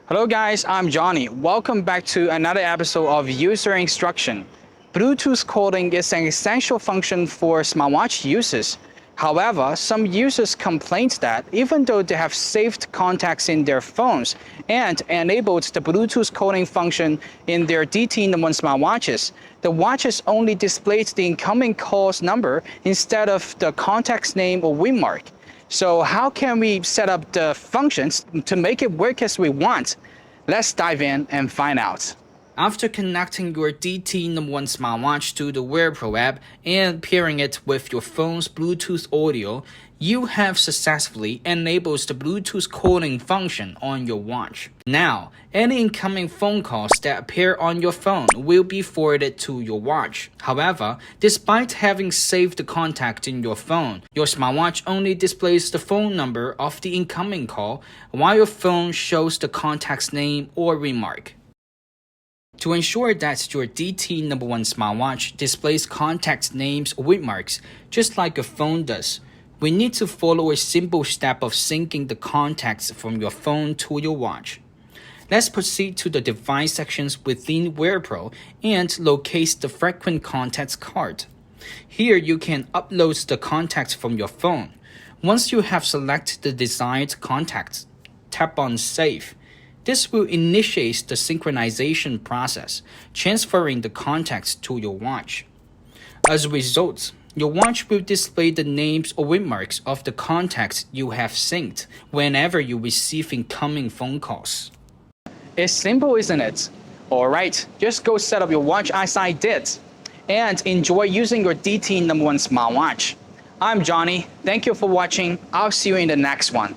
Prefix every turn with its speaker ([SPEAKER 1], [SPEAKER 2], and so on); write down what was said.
[SPEAKER 1] Hello guys, I'm Johnny. Welcome back to another episode of User Instruction. Bluetooth calling is an essential function for smartwatch users. However, some users complain that even though they have saved contacts in their phones and enabled the Bluetooth calling function in their DT1 smartwatches, the watches only displays the incoming call's number instead of the contact's name or remark. So how can we set up the functions to make it work as we want? Let's dive in and find out. After connecting your DT1 smartwatch to the Wearpro app and pairing it with your phone's Bluetooth audio, you have successfully enabled the Bluetooth calling function on your watch. Now, any incoming phone calls that appear on your phone will be forwarded to your watch. However, despite having saved the contact in your phone, your smartwatch only displays the phone number of the incoming call, while your phone shows the contact's name or remark. To ensure that your DT1 smartwatch displays contact names or remarks just like your phone does, we need to follow a simple step of syncing the contacts from your phone to your watch. Let's proceed to the device sections within Wearpro and locate the frequent contacts card. Here you can upload the contacts from your phone. Once you have selected the desired contacts, tap on Save. This will initiate the synchronization process, transferring the contacts to your watch. As a result, your watch will display the names or remarks of the contacts you have synced whenever you receive incoming phone calls. It's simple, isn't it? Alright, just go set up your watch as I did, and enjoy using your DT1 smartwatch. I'm Johnny, thank you for watching, I'll see you in the next one.